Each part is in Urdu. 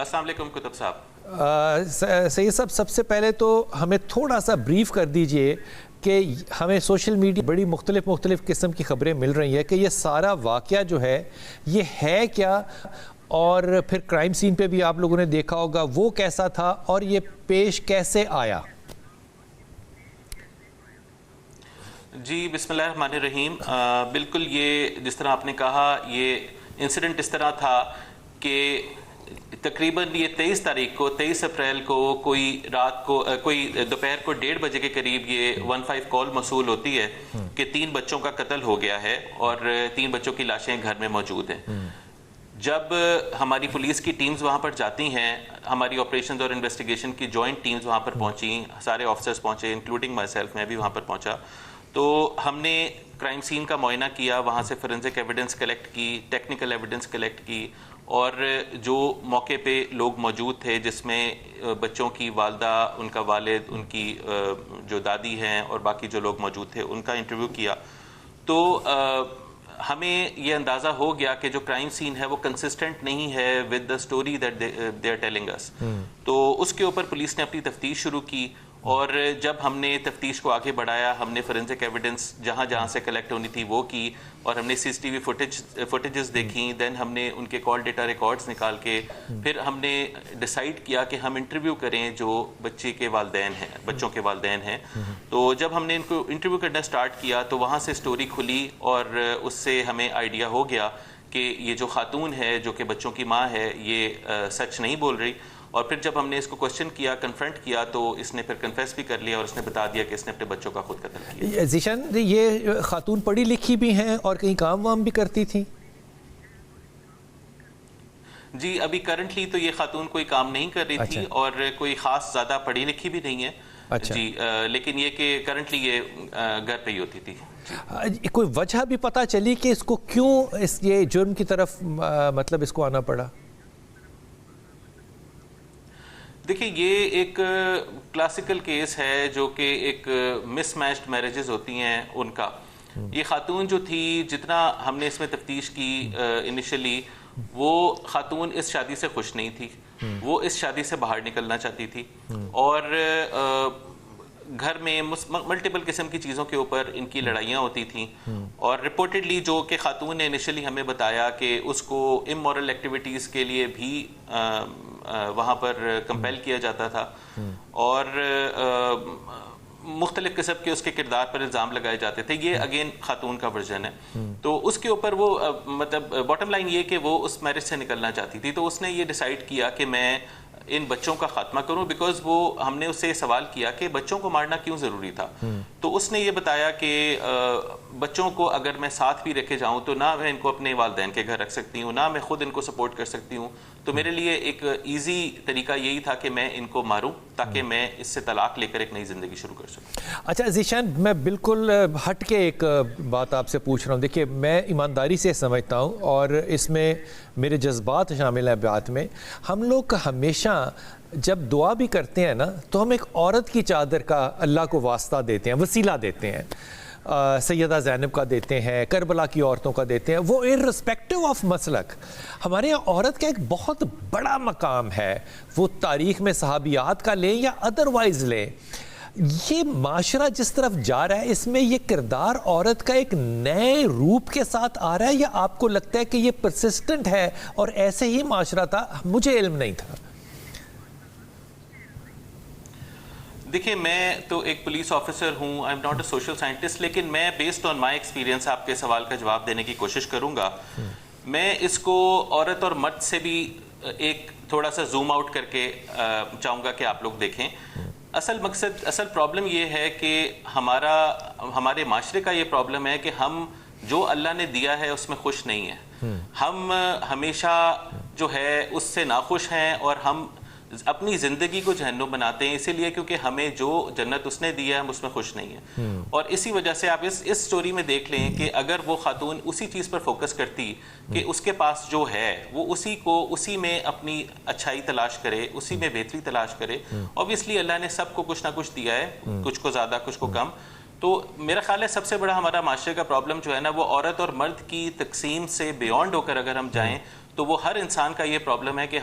السلام علیکم کتب صاحب. سید صاحب، سب سے پہلے تو ہمیں تھوڑا سا بریف کر دیجئے کہ ہمیں سوشل میڈیا بڑی مختلف قسم کی خبریں مل رہی ہیں کہ یہ سارا واقعہ جو ہے یہ ہے کیا، اور پھر کرائم سین پہ بھی آپ لوگوں نے دیکھا ہوگا وہ کیسا تھا اور یہ پیش کیسے آیا؟ جی بسم اللہ الرحمن الرحیم. بالکل یہ جس طرح آپ نے کہا یہ انسیڈنٹ اس طرح تھا کہ تقریباً یہ 23 اپریل کو کوئی دوپہر کو 1:30 بجے کے قریب یہ 15 کال موصول ہوتی ہے کہ 3 بچوں کا قتل ہو گیا ہے اور 3 بچوں کی لاشیں گھر میں موجود ہیں. جب ہماری پولیس کی ٹیمز وہاں پر جاتی ہیں، ہماری آپریشنز اور انویسٹیگیشن کی جوائنٹ ٹیمز وہاں پر پہنچیں، سارے آفیسرز پہنچے انکلوڈنگ مائی سیلف، میں بھی وہاں پر پہنچا. تو ہم نے کرائم سین کا معائنہ کیا، وہاں سے فورنزک ایویڈنس کلیکٹ کی، ٹیکنیکل ایویڈنس کلیکٹ کی، اور جو موقع پہ لوگ موجود تھے جس میں بچوں کی والدہ، ان کا والد، ان کی جو دادی ہیں اور باقی جو لوگ موجود تھے ان کا انٹرویو کیا. تو ہمیں یہ اندازہ ہو گیا کہ جو کرائم سین ہے وہ کنسسٹنٹ نہیں ہے with the story that they are telling us. تو اس کے اوپر پولیس نے اپنی تفتیش شروع کی، اور جب ہم نے تفتیش کو آگے بڑھایا، ہم نے فورنزک ایویڈنس جہاں سے کلیکٹ ہونی تھی وہ کی، اور ہم نے CCTV فوٹیجز دیکھیں، دین ہم نے ان کے کال ڈیٹا ریکارڈز نکال کے پھر ہم نے ڈیسائیڈ کیا کہ ہم انٹرویو کریں جو بچوں کے والدین ہیں. تو جب ہم نے ان کو انٹرویو کرنا سٹارٹ کیا تو وہاں سے سٹوری کھلی، اور اس سے ہمیں آئیڈیا ہو گیا کہ یہ جو خاتون ہے جو کہ بچوں کی ماں ہے یہ سچ نہیں بول رہی. اور پھر جب ہم نے اس کو کوشچن کیا، کنفرنٹ کیا، تو اس نے پھر کنفیس بھی کر لیا اور اس نے بتا دیا کہ اس نے اپنے بچوں کا خود قتل کیا. ذیشان، یہ خاتون پڑھی لکھی بھی ہیں اور کہیں کام وام بھی کرتی تھیں؟ جی ابھی کرنٹلی تو یہ خاتون کوئی کام نہیں کر رہی تھی اور کوئی خاص زیادہ پڑھی لکھی بھی نہیں ہے. جی لیکن یہ کہ کرنٹلی یہ گھر پہ ہی ہوتی تھی. کوئی وجہ بھی پتہ چلی کہ اس کو کیوں یہ جرم کی طرف مطلب اس کو آنا پڑا؟ دیکھیں یہ ایک کلاسیکل کیس ہے جو کہ ایک مس میچڈ میرجز ہوتی ہیں ان کا. یہ خاتون جو تھی، جتنا ہم نے اس میں تفتیش کی انیشلی، وہ خاتون اس شادی سے خوش نہیں تھی، وہ اس شادی سے باہر نکلنا چاہتی تھی، اور گھر میں ملٹیپل قسم کی چیزوں کے اوپر ان کی لڑائیاں ہوتی تھیں. اور رپورٹڈلی جو کہ خاتون نے انیشلی ہمیں بتایا کہ اس کو امورل ایکٹیویٹیز کے لیے بھی وہاں پر کمپیل کیا جاتا تھا، اور مختلف قسم کے اس کے کردار پر الزام لگائے جاتے تھے. یہ اگین خاتون کا ورژن ہے. تو اس کے اوپر وہ مطلب باٹم لائن یہ کہ وہ اس میرج سے نکلنا چاہتی تھی. تو اس نے یہ ڈیسائیڈ کیا کہ میں ان بچوں کا خاتمہ کروں، بیکاز وہ ہم نے اس سے سوال کیا کہ بچوں کو مارنا کیوں ضروری تھا. تو اس نے یہ بتایا کہ بچوں کو اگر میں ساتھ بھی رکھے جاؤں تو نہ میں ان کو اپنے والدین کے گھر رکھ سکتی ہوں، نہ میں خود ان کو سپورٹ کر سکتی ہوں. تو میرے لیے ایک ایزی طریقہ یہی تھا کہ میں ان کو ماروں تاکہ میں اس سے طلاق لے کر ایک نئی زندگی شروع کر سکوں. اچھا ذیشان، میں بالکل ہٹ کے ایک بات آپ سے پوچھ رہا ہوں. دیکھیے میں ایمانداری سے سمجھتا ہوں اور اس میں میرے جذبات شامل ہیں بات میں. ہم لوگ ہمیشہ جب دعا بھی کرتے ہیں نا تو ہم ایک عورت کی چادر کا اللہ کو واسطہ دیتے ہیں، وسیلہ دیتے ہیں. سیدہ زینب کا دیتے ہیں، کربلا کی عورتوں کا دیتے ہیں. وہ ارسپیکٹو آف مسلک ہمارے یہاں عورت کا ایک بہت بڑا مقام ہے. وہ تاریخ میں صحابیات کا لیں یا ادروائز لیں، یہ معاشرہ جس طرف جا رہا ہے اس میں یہ کردار عورت کا ایک نئے روپ کے ساتھ آ رہا ہے، یا آپ کو لگتا ہے کہ یہ پرسسٹنٹ ہے اور ایسے ہی معاشرہ تھا؟ مجھے علم نہیں تھا. دیکھیے میں تو ایک پولیس آفیسر ہوں، I am not a social scientist, لیکن میں بیسڈ آن مائی ایکسپیرینس آپ کے سوال کا جواب دینے کی کوشش کروں گا. میں اس کو عورت اور مرد سے بھی ایک تھوڑا سا زوم آؤٹ کر کے چاہوں گا کہ آپ لوگ دیکھیں. اصل پرابلم یہ ہے کہ ہمارے معاشرے کا یہ پرابلم ہے کہ ہم جو اللہ نے دیا ہے اس میں خوش نہیں ہیں. ہم ہمیشہ جو ہے اس سے ناخوش ہیں، اور ہم اپنی زندگی کو جہنم بناتے ہیں اسی لیے کیونکہ ہمیں جو جنت اس نے دیا ہے ہم اس میں خوش نہیں ہیں. اور اسی وجہ سے آپ اس سٹوری میں دیکھ لیں کہ اگر وہ خاتون اسی چیز پر فوکس کرتی کہ اس کے پاس جو ہے وہ اسی میں اپنی اچھائی تلاش کرے، اسی میں بہتری تلاش کرے. اوبویسلی اللہ نے سب کو کچھ نہ کچھ دیا ہے، کچھ کو زیادہ کچھ کو کم. تو میرا خیال ہے سب سے بڑا ہمارا معاشرے کا پرابلم جو ہے نا وہ عورت اور مرد کی تقسیم سے بیونڈ ہو کر اگر ہم جائیں تو وہ ہر انسان کا یہ پرابلم ہے کہ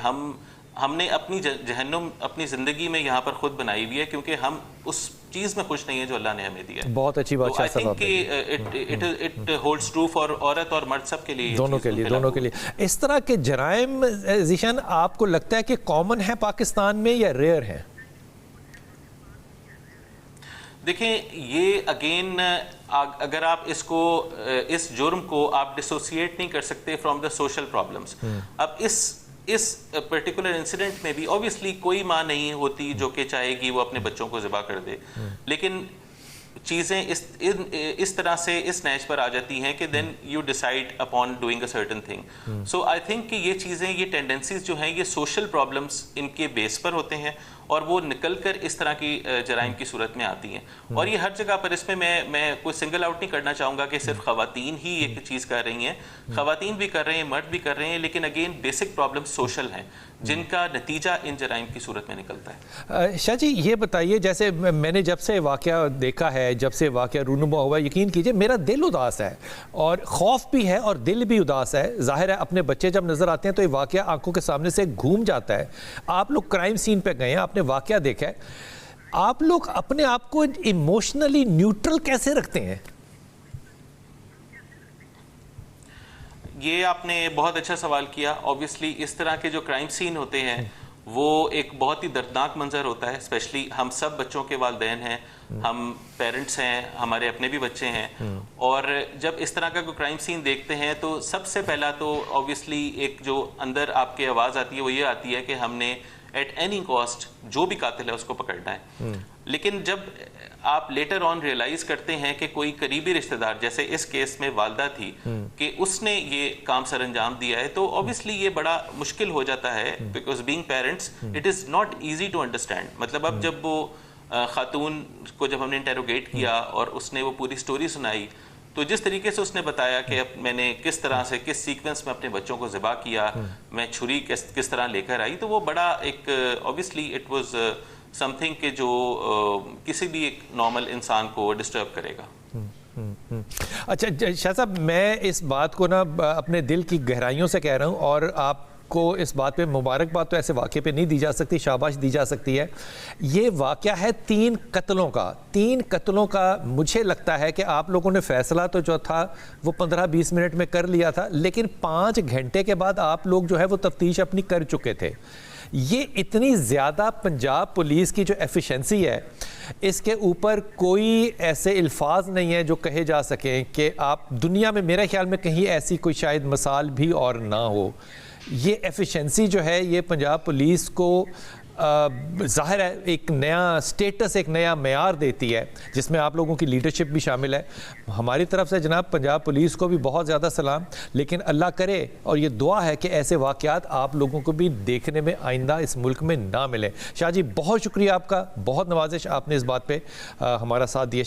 ہم نے اپنی جہنم اپنی زندگی میں یہاں پر خود بنائی ہوئی ہے، کیونکہ ہم اس چیز میں خوش نہیں ہیں جو اللہ نے ہمیں دیا ہے. بہت اچھی بات شاہ صاحب. اٹ ہولڈز ٹرو فار عورت اور مرد سب کے لیے، دونوں کے لیے. اس طرح کے جرائم ذیشان آپ کو لگتا ہے کہ کامن ہے پاکستان میں یا ریئر ہیں؟ دیکھیں یہ اگین اگر آپ اس جرم کو آپ ڈسوسیٹ نہیں کر سکتے فرام دا سوشل پرابلمس. اب اس پرٹیکولر انسیڈنٹ میں بھی اوبیسلی کوئی ماں نہیں ہوتی جو کہ چاہے گی وہ اپنے بچوں کو ذبح کر دے، لیکن چیزیں اس طرح سے اس نیچ پر آ جاتی ہیں کہ then you decide upon doing a certain thing. So I think کہ یہ چیزیں، یہ ٹینڈنسیز جو ہیں، یہ سوشل پرابلمس ان کے بیس پر ہوتے ہیں اور وہ نکل کر اس طرح کی جرائم کی صورت میں آتی ہیں. اور یہ ہر جگہ پر، اس میں میں کوئی سنگل آؤٹ نہیں کرنا چاہوں گا کہ صرف خواتین ہی یہ چیز کر رہی ہیں. خواتین بھی کر رہے ہیں، مرد بھی کر رہے ہیں، لیکن اگین بیسک پرابلم سوشل ہیں جن کا نتیجہ ان جرائم کی صورت میں نکلتا ہے. شاہ جی یہ بتائیے، جیسے میں نے جب سے واقعہ دیکھا ہے، جب سے واقعہ رونما ہوا، یقین کیجئے میرا دل اداس ہے اور خوف بھی ہے اور دل بھی اداس ہے. ظاہر ہے اپنے بچے جب نظر آتے ہیں تو یہ واقعہ آنکھوں کے سامنے سے گھوم جاتا ہے. آپ لوگ کرائم سین پہ گئے ہیں، آپ نے واقعہ دیکھا ہے، آپ لوگ اپنے آپ کو ایموشنلی نیوٹرل کیسے رکھتے ہیں؟ یہ آپ نے بہت اچھا سوال کیا. اوبیسلی اس طرح کے جو کرائم سین ہوتے ہیں وہ ایک بہت ہی دردناک منظر ہوتا ہے. اسپیشلی ہم سب بچوں کے والدین ہیں، ہم پیرنٹس ہیں، ہمارے اپنے بھی بچے ہیں، اور جب اس طرح کا کوئی کرائم سین دیکھتے ہیں تو سب سے پہلا تو اوبیسلی ایک جو اندر آپ کے آواز آتی ہے وہ یہ آتی ہے کہ ہم نے ایٹ اینی کاسٹ جو بھی قاتل ہے اس کو پکڑنا ہے. لیکن جب آپ لیٹر آن ریئلائز کرتے ہیں کہ کوئی قریبی رشتہ دار، جیسے اس کیس میں والدہ تھی، کہ اس نے یہ کام سر انجام دیا ہے، تو اوبیسلی یہ بڑا مشکل ہو جاتا ہے. Because being parents it is not easy to understand. مطلب اب جب وہ خاتون کو جب ہم نے انٹیروگیٹ کیا اور اس نے وہ پوری سٹوری سنائی، تو جس طریقے سے اس نے بتایا کہ میں نے کس طرح سے کس سیکوینس میں اپنے بچوں کو ذبح کیا، میں چھری کس طرح لے کر آئی، تو وہ بڑا ایک obviously it was some thing کہ جو کسی بھی ایک نارمل انسان کو ڈسٹرب کرے گا. اچھا شاہ صاحب، میں اس بات کو نا اپنے دل کی گہرائیوں سے کہہ رہا ہوں، اور آپ کو اس بات پہ مبارکباد تو ایسے واقعے پہ نہیں دی جا سکتی، شاباش دی جا سکتی ہے. یہ واقعہ ہے 3 قتلوں کا. مجھے لگتا ہے کہ آپ لوگوں نے فیصلہ تو جو تھا وہ 15-20 منٹ میں کر لیا تھا، لیکن 5 گھنٹے کے بعد آپ لوگ جو ہے وہ تفتیش اپنی کر چکے تھے. یہ اتنی زیادہ پنجاب پولیس کی جو ایفیشنسی ہے، اس کے اوپر کوئی ایسے الفاظ نہیں ہیں جو کہے جا سکیں کہ آپ دنیا میں، میرے خیال میں کہیں ایسی کوئی شاید مثال بھی اور نہ ہو. یہ ایفیشنسی جو ہے یہ پنجاب پولیس کو ظاہر ہے ایک نیا سٹیٹس، ایک نیا معیار دیتی ہے، جس میں آپ لوگوں کی لیڈرشپ بھی شامل ہے. ہماری طرف سے جناب پنجاب پولیس کو بھی بہت زیادہ سلام. لیکن اللہ کرے اور یہ دعا ہے کہ ایسے واقعات آپ لوگوں کو بھی دیکھنے میں آئندہ اس ملک میں نہ ملیں. شاہ جی بہت شکریہ آپ کا، بہت نوازش، آپ نے اس بات پہ ہمارا ساتھ دیا.